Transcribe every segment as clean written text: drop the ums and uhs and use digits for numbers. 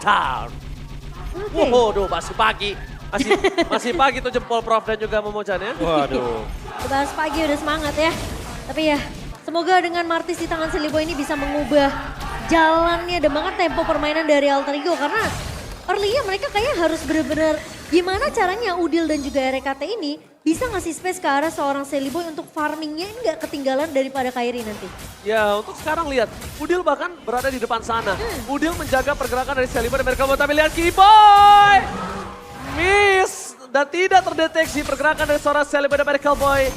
Down. Oke. Waduh, masih pagi. Masih pagi tuh jempol Prof dan juga Momochan ya. Waduh. Bahas pagi udah semangat ya. Tapi ya, semoga dengan Martis di tangan Silly Boy ini bisa mengubah jalannya dan banget tempo permainan dari Alter Ego. Karena early-nya mereka kayaknya harus benar-benar gimana caranya Udil dan juga RKT ini bisa ngasih space ke arah seorang Silly Boy untuk farmingnya ini gak ketinggalan daripada Kairi nanti. Ya untuk sekarang lihat, Udil bahkan berada di depan sana. Udil menjaga pergerakan dari Silly Boy dan mereka mau tapi lihat Keyboy. Miss dan tidak terdeteksi pergerakan dari seorang Silly Boy dan Miracle Boy.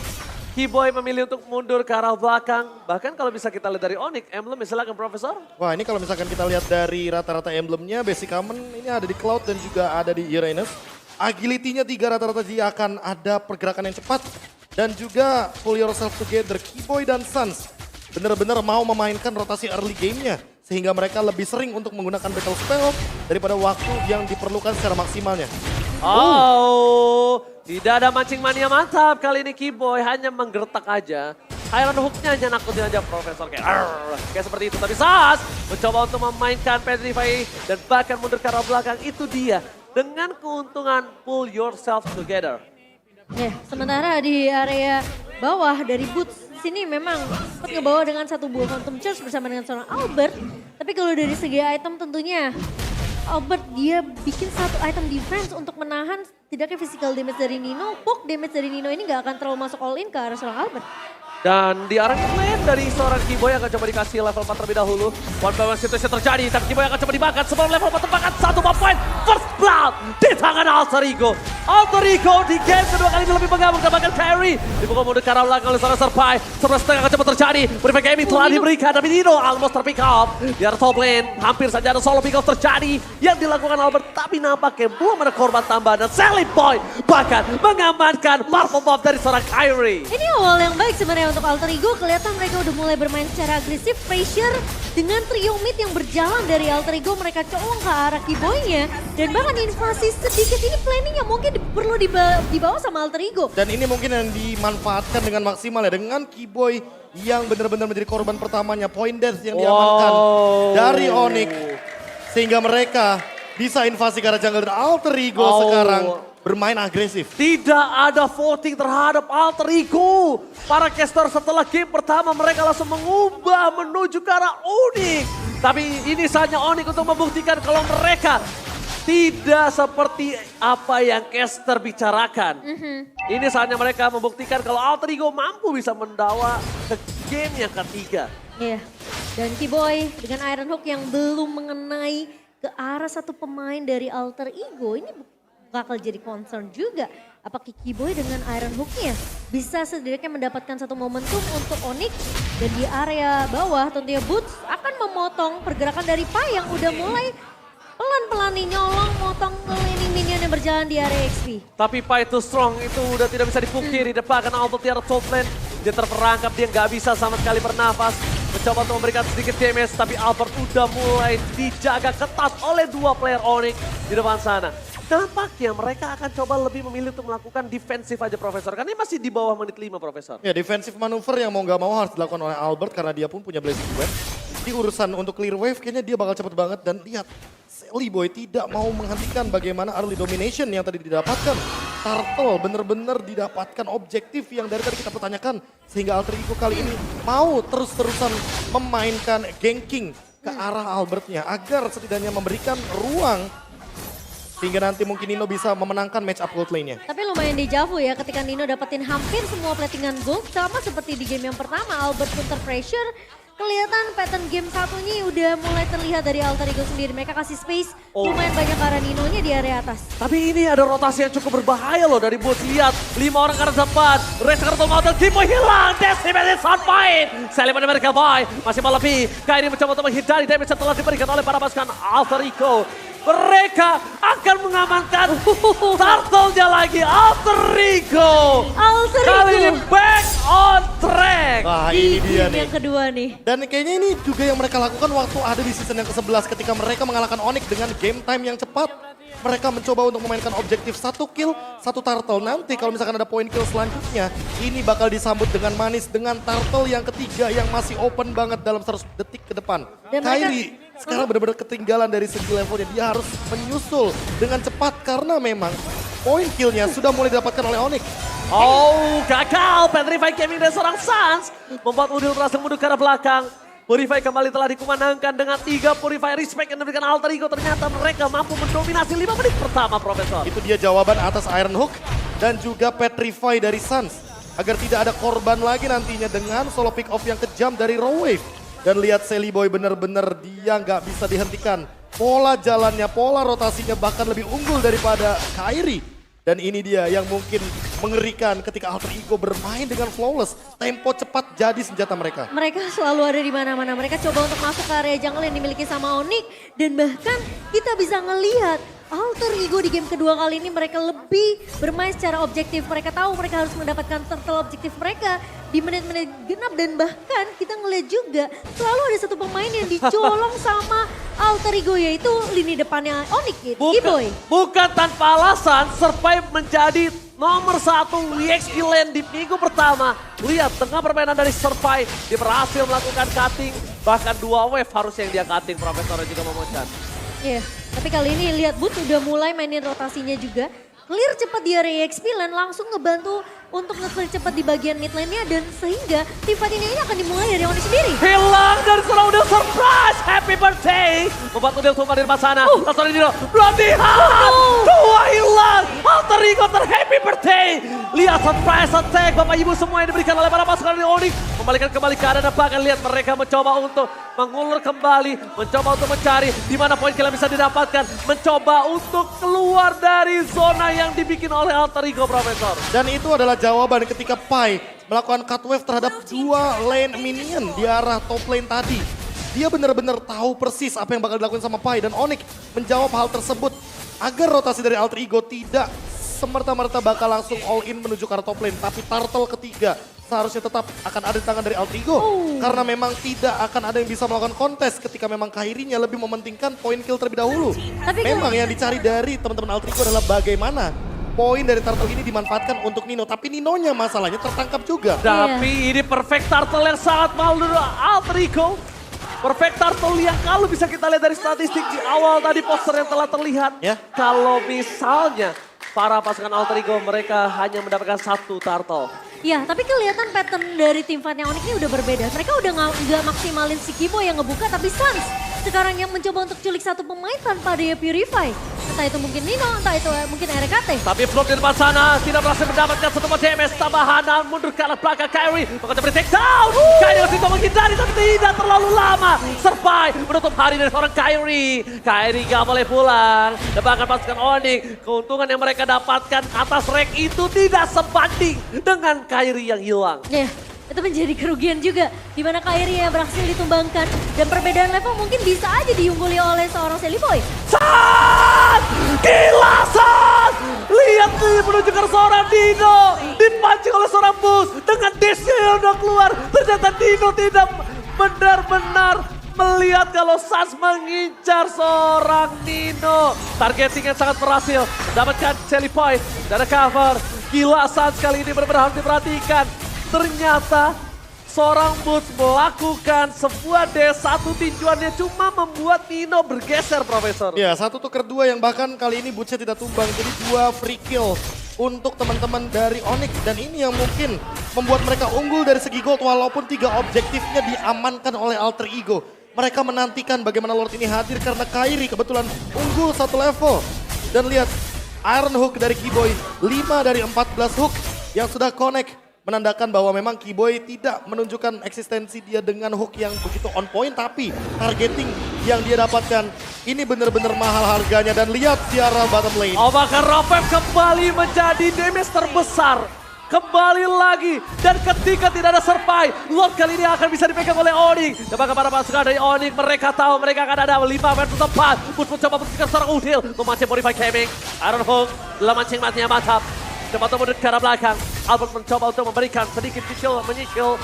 Keyboy memilih untuk mundur ke arah belakang. Bahkan kalau bisa kita lihat dari Onyx, emblem silakan Profesor. Wah ini kalau misalkan kita lihat dari rata-rata emblemnya, basic common ini ada di Cloud dan juga ada di Uranus. Agility-nya 3 rata-rata dia akan ada pergerakan yang cepat. Dan juga pull yourself together, Keyboy dan Suns benar-benar mau memainkan rotasi early game-nya. Sehingga mereka lebih sering untuk menggunakan battle spell daripada waktu yang diperlukan secara maksimalnya. Oh, tidak ada mancing mania mantap. Kali ini Keyboy hanya menggertak aja. Iron Hook-nya hanya nakutin aja Profesor kayak seperti itu. Tapi Sas mencoba untuk memainkan Petrify dan bahkan mundur ke arah belakang. Itu dia dengan keuntungan pull yourself together. Ya, sementara di area bawah dari Boots sini memang sempat ngebawa dengan satu buah Phantom Charge bersama dengan seorang Albert. Tapi kalau dari segi item tentunya Albert dia bikin satu item defense untuk menahan tidaknya physical damage dari Nino. Poke damage dari Nino ini gak akan terlalu masuk all in ke arah seorang Albert. Dan di arah lane dari seorang Keyboy akan coba dikasih level 4 terlebih dahulu. One by one situasi terjadi, tapi Keyboy akan coba dimakan sebelum level 4 terbakar. 1 point, first blood di tangan Alter Ego. Alter Ego di game kedua kali ini lebih menggabung dan bahkan carry. Dipukul mundur ke arah belakang oleh seorang Serpai. 11 akan coba terjadi, Prefect Gaming telah diberikan, tapi Nino almost terpick up. Di arah top lane, hampir saja ada solo pick up terjadi yang dilakukan Albert. Tapi nampaknya belum ada korban tambahan dan Silly Boy bahkan mengamankan Marvel Bomb dari seorang Kyrie. Ini awal yang baik sebenarnya untuk Alter Ego. Kelihatan mereka udah mulai bermain secara agresif, pressure dengan trio mid yang berjalan dari Alter Ego. Mereka colong ke arah Keyboy-nya dan bahkan invasi sedikit ini planningnya mungkin perlu dibawa sama Alter Ego. Dan ini mungkin yang dimanfaatkan dengan maksimal ya. Dengan Keyboy yang benar-benar menjadi korban pertamanya. Point death yang diamankan dari Onyx. Sehingga mereka bisa invasi ke arah jungle dan Alter Ego sekarang bermain agresif. Tidak ada voting terhadap Alter Ego. Para caster setelah game pertama mereka langsung mengubah menuju ke arah Onyx. Tapi ini saatnya Onyx untuk membuktikan kalau mereka tidak seperti apa yang caster bicarakan. Ini saatnya mereka membuktikan kalau Alter Ego mampu bisa mendawa ke game yang ketiga. Iya, dan Keyboy dengan Iron Hook yang belum mengenai ke arah satu pemain dari Alter Ego ini bakal jadi concern juga. Apakah Keyboy dengan Iron Hook-nya bisa setidaknya mendapatkan satu momentum untuk Onyx. Dan di area bawah tentunya Boots akan memotong pergerakan dari Pai yang udah mulai pelan-pelan nih nyolong motong laning minion yang berjalan di area XP. Tapi Pai too strong itu udah tidak bisa dipungkiri. Depan karena Albert di arah top lane. Dia terperangkap, dia nggak bisa sama sekali bernafas. Mencoba untuk memberikan sedikit damage, tapi Albert udah mulai dijaga ketat oleh dua player Onyx di depan sana. Nampaknya mereka akan coba lebih memilih untuk melakukan defensif aja Profesor. Karena ini masih di bawah menit 5 Profesor. Ya defensive manuver yang mau nggak mau harus dilakukan oleh Albert karena dia pun punya Blazing Web. Di urusan untuk clear wave kayaknya dia bakal cepet banget dan lihat Silly Boy tidak mau menghentikan bagaimana early domination yang tadi didapatkan. Turtle bener-bener didapatkan objektif yang dari tadi kita pertanyakan. Sehingga Alter Ego kali ini mau terus-terusan memainkan ganking ke arah Albertnya. Agar setidaknya memberikan ruang hingga nanti mungkin Nino bisa memenangkan match up gold lane-nya. Tapi lumayan dejavu ya ketika Nino dapetin hampir semua platingan gold. Sama seperti di game yang pertama Albert pun terpressure. Kelihatan pattern game satunya udah mulai terlihat dari Alter Ego sendiri. Mereka kasih space lumayan banyak ke arah Nino-nya di area atas. Tapi ini ada rotasi yang cukup berbahaya loh dari Boots. Lihat 5 orang ke arah depan. Race kartu mountain, Keyboy hilang. Decimated Sunfight. Saliman American Boy masih melebih. Kairi mencoba untuk menghindari damage setelah diberikan oleh para pasukan Alter Ego. Mereka akan mengamankan Turtle-nya lagi, Alter Ego. Alter Kali ini Ego back on track. Wah di ini dia game nih. yang kedua nih. Dan kayaknya ini juga yang mereka lakukan waktu ada di season yang ke-11 ketika mereka mengalahkan Onyx dengan game time yang cepat. Mereka mencoba untuk memainkan objektif 1 kill, 1 turtle. Nanti kalau misalkan ada poin kill selanjutnya, ini bakal disambut dengan manis dengan turtle yang ketiga yang masih open banget dalam 100 detik ke depan. Dan mereka- Kairi sekarang benar-benar ketinggalan dari segi levelnya. Dia harus menyusul dengan cepat karena memang poin killnya sudah mulai didapatkan oleh Onyx. Oh, gagal. Petrify Gaming dan seorang Suns membuat Udil berhasil mundur ke arah belakang. Purify kembali telah dikumandangkan dengan 3 Purify respect yang diberikan Alter Ego. Ternyata mereka mampu mendominasi 5 menit pertama, Profesor. Itu dia jawaban atas Iron Hook dan juga Petrify dari Suns. Agar tidak ada korban lagi nantinya dengan solo pick off yang kejam dari Raw Wave. Dan lihat Sally Boy bener-bener dia nggak bisa dihentikan. Pola jalannya, pola rotasinya bahkan lebih unggul daripada Kairi. Dan ini dia yang mungkin mengerikan ketika Alter Ego bermain dengan flawless. Tempo cepat jadi senjata mereka. Mereka selalu ada di mana-mana. Mereka coba untuk masuk ke area jungle yang dimiliki sama Onyx. Dan bahkan kita bisa ngelihat Alter Ego di game kedua kali ini mereka lebih bermain secara objektif. Mereka tahu mereka harus mendapatkan turtle objektif mereka di menit-menit genap. Dan bahkan kita ngelihat juga selalu ada satu pemain yang dicolong sama Alter Ego, yaitu lini depannya Onyx, Kiboy. Bukan tanpa alasan, Survive menjadi nomor 1 WXP lane di minggu pertama. Lihat tengah permainan dari Survive, dia berhasil melakukan cutting. Bahkan 2 wave harus yang dia cutting, Profesor juga Momochan. Iya, tapi kali ini lihat Boots udah mulai mainin rotasinya juga. Clear cepat di area EXP lane, langsung ngebantu untuk nge-clear cepat di bagian mid lane-nya. Dan sehingga tim fighting-nya ini akan dimulai dari Onyx sendiri. Hilang dari seorang Udil, surprise! Happy birthday! Membuat Udil tumpah di depan sana. Langsung Dino, belum dihat! 2 hilang! Alter Ego happy birthday! Lihat surprise attack Bapak Ibu semua yang diberikan oleh para pasukan dari Onyx. Membalikan kembali keadaan dan bahkan lihat mereka mencoba untuk mengulur kembali. Mencoba untuk mencari di mana poin kill yang bisa didapatkan. Mencoba untuk keluar dari zona yang dibikin oleh Alter Ego, Profesor. Dan itu adalah jawaban ketika Pai melakukan cut wave terhadap 2 lane minion di arah top lane tadi. Dia benar-benar tahu persis apa yang bakal dilakukan sama Pai dan Onyx menjawab hal tersebut agar rotasi dari Alter Ego tidak semerta-merta bakal langsung all in menuju ke arah top lane. Tapi turtle ketiga seharusnya tetap akan ada di tangan dari Alter Ego. Karena memang tidak akan ada yang bisa melakukan kontes ketika memang Kairinya lebih mementingkan poin kill terlebih dahulu. Tapi Memang yang dicari dari teman-teman Alter Ego adalah bagaimana poin dari turtle ini dimanfaatkan untuk Nino. Tapi Ninonya masalahnya tertangkap juga. Tapi ini perfect turtle yang sangat mahal dari Alter Ego. Perfect turtle yang kalau bisa kita lihat dari statistik di awal tadi poster yang telah terlihat. Ya. Kalau misalnya para pasukan Alter Ego mereka hanya mendapatkan 1 turtle. Ya, tapi kelihatan pattern dari tim fightnya Onyx ini udah berbeda. Mereka udah nggak maksimalin si Kiboy yang ngebuka, tapi Suns sekarang yang mencoba untuk culik satu pemain tanpa dia Purify. Entah itu mungkin Nino, entah itu mungkin RKT. Tapi Flop di depan sana tidak berhasil mendapatkan satu DMS tambahan dan mundur ke arah belakang Kairi. Mencoba beri take down. Kairi masih coba menghindari tapi tidak terlalu lama. Survive menutup hari dari seorang Kairi. Kairi gak boleh pulang. Dan bahkan pasukan Onyx, keuntungan yang mereka dapatkan atas rank itu tidak sebanding dengan Kairi yang hilang. Ya, itu menjadi kerugian juga. Di mana Kairi yang berhasil ditumbangkan. Dan perbedaan level mungkin bisa aja diungguli oleh seorang Sally Boy. San! Gila San! Lihat nih menuju ke seorang Dino. Dipancing oleh seorang Bus. Dengan dashnya yang udah keluar. Ternyata Dino tidak benar-benar melihat kalau Sans mengincar seorang Nino. Targeting yang sangat berhasil. Mendapatkan Sally Boy. Dan ada cover. Gila Sans kali ini benar-benar harus diperhatikan. Ternyata seorang Boots melakukan sebuah satu tinjuannya cuma membuat Nino bergeser, Profesor. Ya, 1 tuker 2 yang bahkan kali ini Bootsnya tidak tumbang. Jadi 2 free kill untuk teman-teman dari Onyx. Dan ini yang mungkin membuat mereka unggul dari segi gold walaupun 3 objektifnya diamankan oleh Alter Ego. Mereka menantikan bagaimana Lord ini hadir karena Kairi kebetulan unggul 1 level. Dan lihat Iron Hook dari Kiboy, 5 dari 14 hook yang sudah connect. Menandakan bahwa memang Kiboy tidak menunjukkan eksistensi dia dengan hook yang begitu on point. Tapi targeting yang dia dapatkan ini benar-benar mahal harganya. Dan lihat di arah bottom lane. Oh bahkan Rapep kembali menjadi damage terbesar. Kembali lagi. Dan ketika tidak ada survive, Lord kali ini akan bisa dipegang oleh Onyx. Dan bahkan para pasukan dari Onyx mereka tahu mereka akan ada 5 versus 4. Bus mencoba mencegat seorang Udil. Memancing Purify Gaming. Iron Hook dalam mancing matinya mantap. Coba untuk mundur ke arah belakang. Albert mencoba untuk memberikan sedikit menyicil.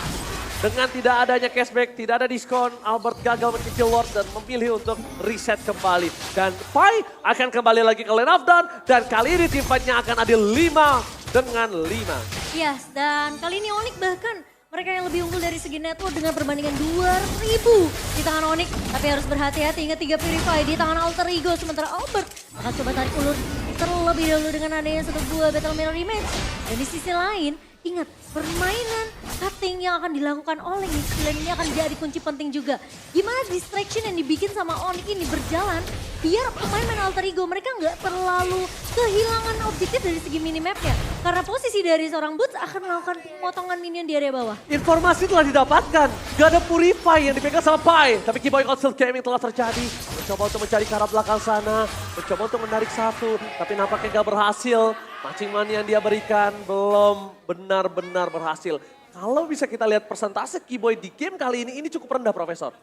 Dengan tidak adanya cashback, tidak ada diskon, Albert gagal mencicil Lord dan memilih untuk reset kembali. Dan Pai akan kembali lagi ke lane of down dan kali ini tim fight-nya akan adil 5 dengan 5. Yes, dan kali ini Onyx bahkan mereka yang lebih unggul dari segi network dengan perbandingan 2000 di tangan Onyx. Tapi harus berhati-hati, ingat 3 Purify di tangan Alter Ego. Sementara Albert akan coba tarik ulur terlebih dahulu dengan adanya 1 buah Battle Mirror Image. Dan di sisi lain, ingat permainan cutting yang akan dilakukan oleh Mixlane ini akan jadi kunci penting juga. Gimana distraction yang dibikin sama Onyx ini berjalan biar pemain-pemain Alter Ego mereka nggak terlalu kehilangan objektif dari segi minimapnya. Karena posisi dari seorang Boots akan melakukan pemotongan minion di area bawah. Informasi telah didapatkan, gak ada Purify yang dipegang sama Pai. Tapi Kiboy Council Gaming telah terjadi. Mencoba untuk mencari ke arah belakang sana, mencoba untuk menarik satu, tapi nampaknya gak berhasil. Mancing money yang dia berikan belum benar-benar berhasil. Kalau bisa kita lihat persentase Kiboy di game kali ini cukup rendah, Profesor.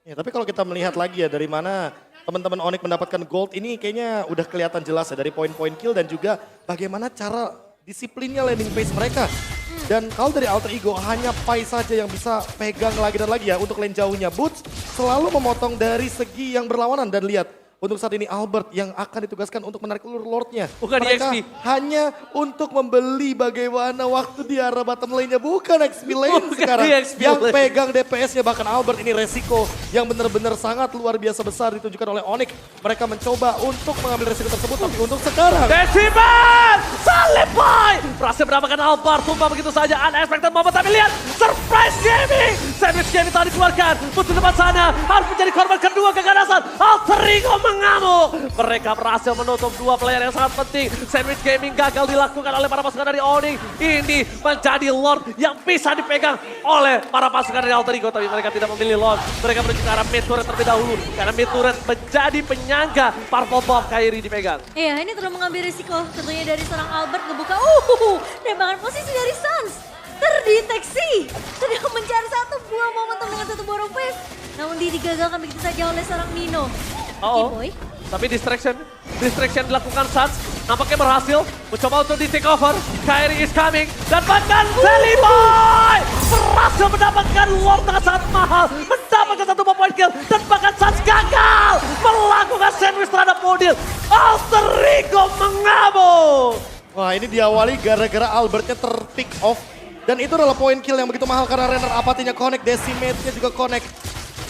Ya, tapi kalau kita melihat lagi ya dari mana teman-teman Onyx mendapatkan gold ini kayaknya udah kelihatan jelas ya dari poin-poin kill dan juga bagaimana cara disiplinnya landing phase mereka. Dan kalau dari Alter Ego hanya Pai saja yang bisa pegang lagi dan lagi ya untuk lane jauhnya. Boots selalu memotong dari segi yang berlawanan dan lihat untuk saat ini Albert yang akan ditugaskan untuk menarik ulur Lordnya. Bukan mereka EXP. hanya untuk membeli bagaimana waktu di arah bottom lane-nya. Bukan XP lane Bukan sekarang. EXP Yang lane. pegang DPS-nya bahkan Albert ini resiko yang benar-benar sangat luar biasa besar ditunjukkan oleh Onyx. Mereka mencoba untuk mengambil resiko tersebut tapi untuk sekarang. Deciman! Salib Pai! Berhasil mendapatkan Albert, tumpah begitu saja. Unexpected moment, tapi lihat! Surprise Gaming! Sandwich Gaming telah dikeluarkan. Boots di depan sana harus menjadi korban kedua keganasan. Alter Ego mengamuk. Mereka berhasil menutup 2 player yang sangat penting. Sandwich Gaming gagal dilakukan oleh para pasukan dari Onyx. Ini menjadi Lord yang bisa dipegang oleh para pasukan dari Alter Ego. Tapi mereka tidak memilih Lord. Mereka menuju ke arah mid turret terlebih dahulu. Karena mid turret menjadi penyangga Purple Bomb Kairi dipegang. Iya, ini terlalu mengambil risiko tentunya dari seorang Albert ngebuka. Tembakan posisi dari Suns terdeteksi. Sedang mencari 1 buah momentum dengan 1 buah rompes. Namun digagalkan begitu saja oleh seorang Nino. Kiboy. Tapi distraction dilakukan Suns. Nampaknya berhasil. Mencoba untuk di take over. Kairi is coming. Dan bahkan Sally Boy berhasil mendapatkan Lord dengan sangat mahal. Mendapatkan 1 point kill. Dan bahkan Suns gagal melakukan sandwich terhadap Modil. Alter Ego mengamuk. Wah ini diawali gara-gara Albertnya ter-pick off. Dan itu adalah poin kill yang begitu mahal karena runner apatinya connect, decimate-nya juga connect.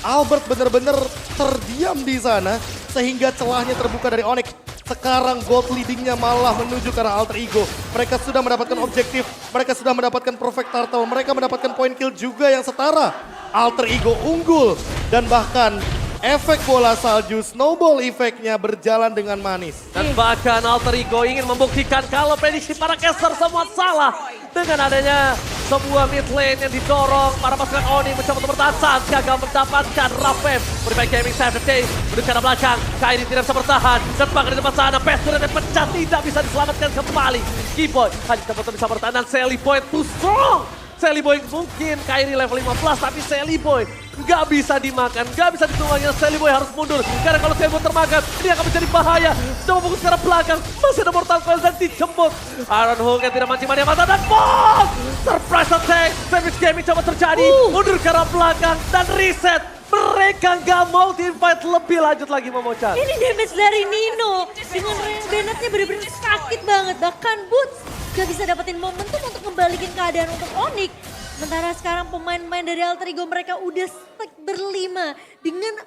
Albert benar-benar terdiam di sana sehingga celahnya terbuka dari Onyx. Sekarang gold leadingnya malah menuju ke arah Alter Ego. Mereka sudah mendapatkan objektif, mereka sudah mendapatkan perfect turtle, mereka mendapatkan poin kill juga yang setara. Alter Ego unggul dan bahkan efek bola salju snowball efeknya berjalan dengan manis. Dan bahkan Alter Ego ingin membuktikan kalau prediksi para caster semua salah. Dengan adanya sebuah mid lane yang didorong, para pasukan Onyx mencoba untuk bertahan. Suns gagal mendapatkan Rafem. Berbaik gaming 750 menuju ke arah belakang. Kairi tidak bisa bertahan. Dan bahkan di depan sana, Pestur yang pecah tidak bisa diselamatkan kembali. Kiboy hanya dapat bisa bertahan dan Sally Boy too strong. Sally Boy mungkin Kairi level 15 tapi Sally Boy nggak bisa dimakan, nggak bisa ditunggangi. Sally Boy harus mundur karena kalau Sally Boy termakan dia akan menjadi bahaya. Coba fokus ke arah belakang, masih ada Mortal Coil dan dijemput. Iron Hulk yang tidak mancing mania mata dan boom! Surprise attack, Savage Gaming coba terjadi, mundur ke arah belakang dan reset. Mereka nggak mau di-invite lebih lanjut lagi Momo-chan. Ini damage dari Nino. Dengan Bennett-nya benar-benar sakit banget. Bahkan Boots gak bisa dapetin momentum untuk membalikin keadaan untuk Onyx. Sementara sekarang pemain-pemain dari Alter Ego mereka udah stack berlima. Dengan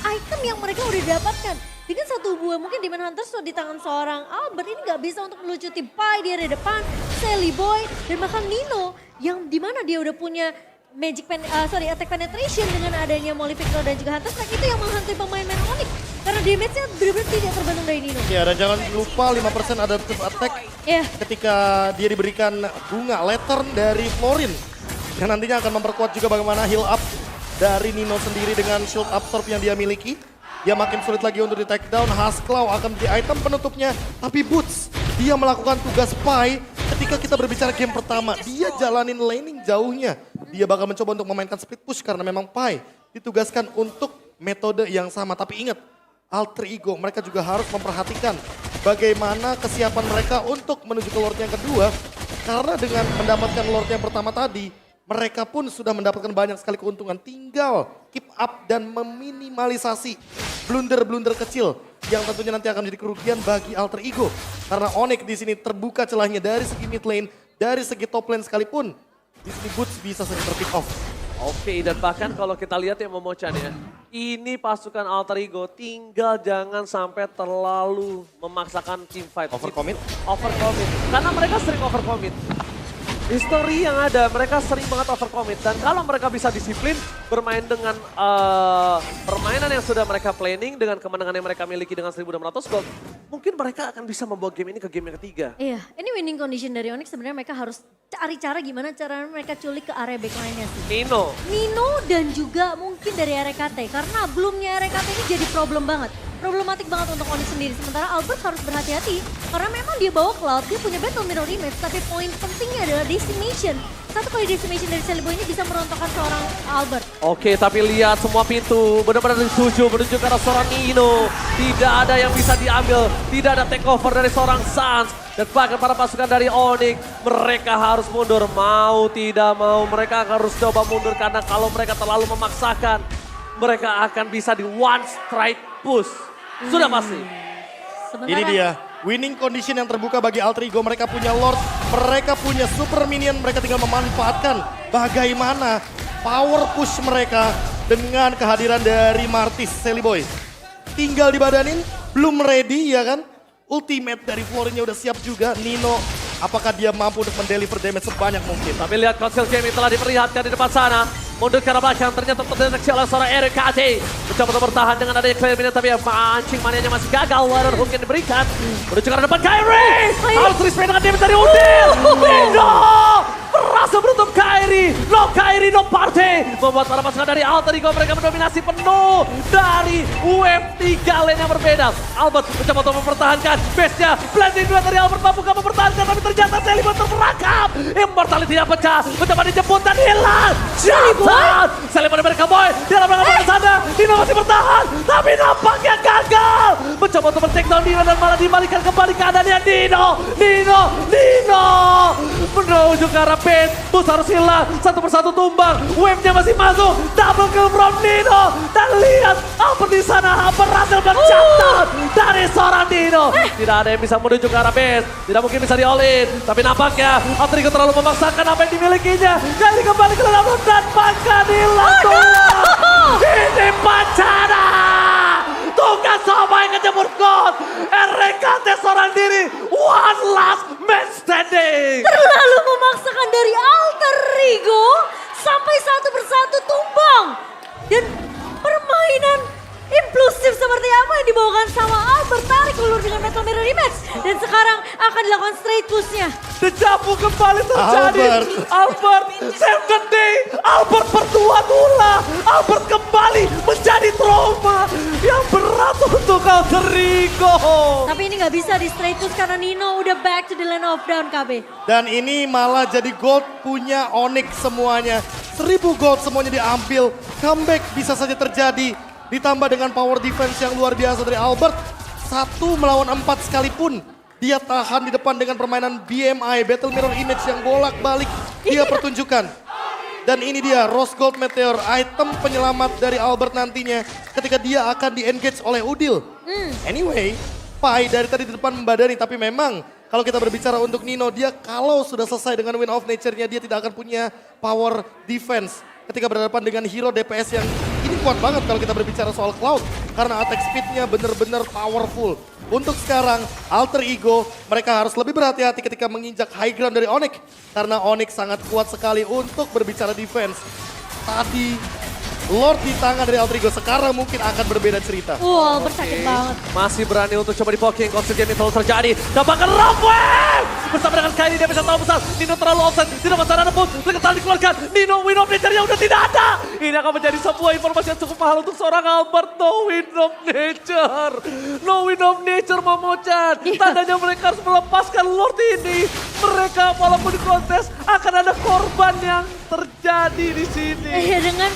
item yang mereka udah dapatkan. Dengan 1 buah mungkin Demon Hunter sudah di tangan seorang Albert. Ini gak bisa untuk melucuti Pai di area depan. Sally Boy dan bahkan Nino. Yang dimana dia udah punya attack penetration dengan adanya Molly Victor dan juga Hunter Strike itu yang menghantui pemain-pemain Onyx. Karena damage-nya benar-benar tidak terbendung dari Nino. Ya dan jangan lupa 5% adaptive attack ketika dia diberikan bunga lantern dari Florin. Dan nantinya akan memperkuat juga bagaimana heal up dari Nino sendiri dengan shield absorb yang dia miliki. Dia makin sulit lagi untuk di take down. Hasklaw akan menjadi item penutupnya. Tapi Boots, dia melakukan tugas Pai ketika kita berbicara game pertama. Dia jalanin laning jauhnya. Dia bakal mencoba untuk memainkan split push karena memang Pai ditugaskan untuk metode yang sama. Tapi ingat, Alter Ego mereka juga harus memperhatikan bagaimana kesiapan mereka untuk menuju ke Lord yang kedua. Karena dengan mendapatkan Lord yang pertama tadi, mereka pun sudah mendapatkan banyak sekali keuntungan. Tinggal keep up dan meminimalisasi blunder-blunder kecil yang tentunya nanti akan menjadi kerugian bagi Alter Ego. Karena Onyx di sini terbuka celahnya dari segi mid lane, dari segi top lane sekalipun. Di sini Boots bisa saja terpick off. Oke, dan bahkan kalau kita lihat ya Momochan ya, ini pasukan Alter Ego tinggal jangan sampai terlalu memaksakan team fight. Overcommit? Overcommit, karena mereka sering overcommit. History yang ada, mereka sering banget overcommit. Dan kalau mereka bisa disiplin, bermain dengan permainan yang sudah mereka planning, dengan kemenangan yang mereka miliki dengan 1.600 gold, mungkin mereka akan bisa membawa game ini ke game yang ketiga. Iya, ini winning condition dari Onyx sebenarnya mereka harus cari cara gimana cara mereka culik ke area backline-nya sih. Nino dan juga mungkin dari RKT karena belumnya RKT ini jadi problematik banget untuk Onyx sendiri. Sementara Albert harus berhati-hati karena memang dia bawa Cloud, dia punya battle mirror image, tapi poin pentingnya adalah decimation. Satu kali decimation dari Celiboy ini bisa merontokkan seorang Albert. Oke, tapi lihat semua pintu benar-benar dituju menuju ke arah seorang Nino. Tidak ada yang bisa diambil, tidak ada takeover dari seorang Suns. Dan bahkan para pasukan dari Onyx, mereka harus mundur. Mau tidak mau, mereka harus coba mundur karena kalau mereka terlalu memaksakan, mereka akan bisa di one strike push. Sudah pasti. Sementara, Ini dia, winning condition yang terbuka bagi Alter Ego. Mereka punya Lord, mereka punya super minion, mereka tinggal memanfaatkan bagaimana power push mereka dengan kehadiran dari Martis Celiboy. Tinggal dibadanin, belum ready ya kan? Ultimate dari Florinnya udah siap juga. Nino, apakah dia mampu untuk mendeliver damage sebanyak mungkin? Tapi lihat Council Gaming telah diperlihatkan di depan sana. Mundur ke arah belakang, ternyata terdeteksi oleh seorang RKT. Mencoba untuk bertahan dengan adanya clear minute, tapi mancing manianya masih gagal. Warren Hook yang diberikan. Menuju ke arah depan Kyrie. Harus respect dengan dia mencari Udil. Nino berhasil menutup Kyrie. No Kyrie, no party. Membuat para pasukan dari Alter Ego mereka mendominasi penuh dari wave 3 lane yang berbeda. Albert mencoba untuk mempertahankan base-nya. Blending dua dari Albert mampu mempertahankan, tapi ternyata Celiboy terperangkap. Immortality tidak pecah. Mencoba dijemput dan hilang. Celiboy mereka boy. Dia dalam ke sana. Nino masih bertahan. Tapi nampaknya gagal. Mencoba untuk men-take down Nino dan malah dibalikan kembali keadaannya Nino. Menuju ke arah pin. Bus harus hilang. Satu persatu tumbang. Wave-nya masih masuk. Double kill from Nino. Dan lihat Albert di sana berhasil mencatat dari seorang Nino. Tidak ada yang bisa menuju ke arah base. Tidak mungkin bisa di all in. Tapi nampaknya Alter Ego terlalu memaksakan apa yang dimilikinya. Kali kembali ke dalam dan bahkan hilang. Ini Pacana. Tugas sama yang kejemur God. RKT seorang diri. One last man standing. terlalu memaksakan dari Alter Ego sampai satu persatu tumbang. Dan permainan impulsif seperti apa yang dibawakan sama Albert, tarik ulur dengan Metal Mirror Image. Dan sekarang akan dilakukan straight push-nya. Dejavu kembali terjadi. Albert save the day. Albert berdua tulah. Albert kembali menjadi trauma yang berat untuk Alter Ego. Tapi ini nggak bisa di straight push karena Nino udah back to the lane of down KB. Dan ini malah jadi gold punya Onyx semuanya. 1000 gold semuanya diambil. Comeback bisa saja terjadi. Ditambah dengan power defense yang luar biasa dari Albert. 1 melawan 4 sekalipun. Dia tahan di depan dengan permainan BMI, Battle Mirror Image yang bolak-balik dia pertunjukkan. Dan ini dia Rose Gold Meteor, item penyelamat dari Albert nantinya ketika dia akan di-engage oleh Udil. Anyway, Pai dari tadi di depan membadani, tapi memang kalau kita berbicara untuk Nino, dia kalau sudah selesai dengan Win of Nature-nya, dia tidak akan punya power defense. Ketika berhadapan dengan hero DPS yang ini kuat banget kalau kita berbicara soal Cloud. Karena attack speed-nya benar-benar powerful. Untuk sekarang, Alter Ego mereka harus lebih berhati-hati ketika menginjak high ground dari Onyx. Karena Onyx sangat kuat sekali untuk berbicara defense. Tadi Lord di tangan dari Alter Ego, sekarang mungkin akan berbeda cerita. Albert sakit banget. Masih berani untuk coba di-poking, Council Gaming terlalu terjadi. Dapatkan Rafael! Bersama dengan Kylie dia bisa tahu besar. Nino terlalu offset, tidak masalah pun. Seketal dikeluarkan, Nino win of nature-nya udah tidak ada. Ini akan menjadi sebuah informasi yang cukup mahal untuk seorang Albert. No win of nature. No win of nature Momochan. Tandanya mereka harus melepaskan Lord ini. Mereka walaupun di kontes akan ada korban yang terjadi di sini. Dengan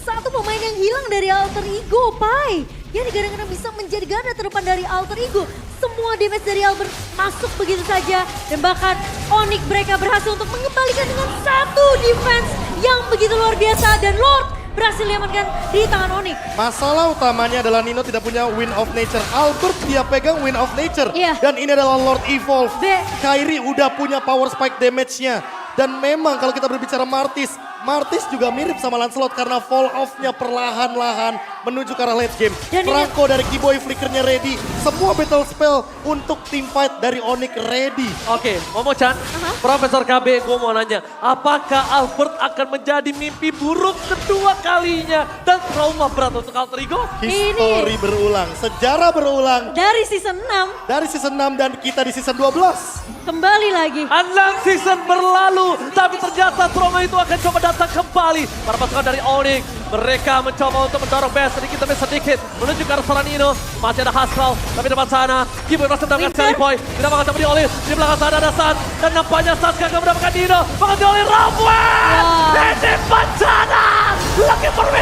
satu pemain yang hilang dari Alter Ego, Pai. Dia kadang-kadang bisa menjadi garda terdepan dari Alter Ego. semua damage dari Albert masuk begitu saja. Dan bahkan Onyx mereka berhasil untuk mengembalikan dengan satu defense yang begitu luar biasa. Dan Lord berhasil diamankan di tangan Onyx. Masalah utamanya adalah Nino tidak punya Wind of Nature. Albert dia pegang Wind of Nature. Iya. Dan ini adalah Lord Evolve. B. Kairi udah punya power spike damage-nya. Dan memang kalau kita berbicara Martis, Martis juga mirip sama Lancelot karena fall off-nya perlahan-lahan menuju ke arah late game. Dan Franco dari Kiboy flickernya ready. Semua battle spell untuk team fight dari Onyx ready. Oke, Momo-chan, Profesor KB, gue mau nanya, apakah Albert akan menjadi mimpi buruk kedua kalinya dan trauma berat untuk Alter Ego? History berulang, sejarah berulang. Dari season 6 Dari season 6 dan kita di season 12. kembali lagi. 6 season berlalu, tapi ternyata trauma itu akan coba datang kembali. Para pasukan dari Onyx, mereka mencoba untuk mendorong base sedikit demi sedikit menuju ke arah seorang Nino. Masih ada Haskell, tapi depan sana Kiboy masih mendapatkan Winter. sekali poin. Tidak bakal coba dioleh, di belakang sana ada San. Dan nampaknya San gagal mendapatkan Nino, bakal dioleh Ramwell. Di depan sana, Lucky Formation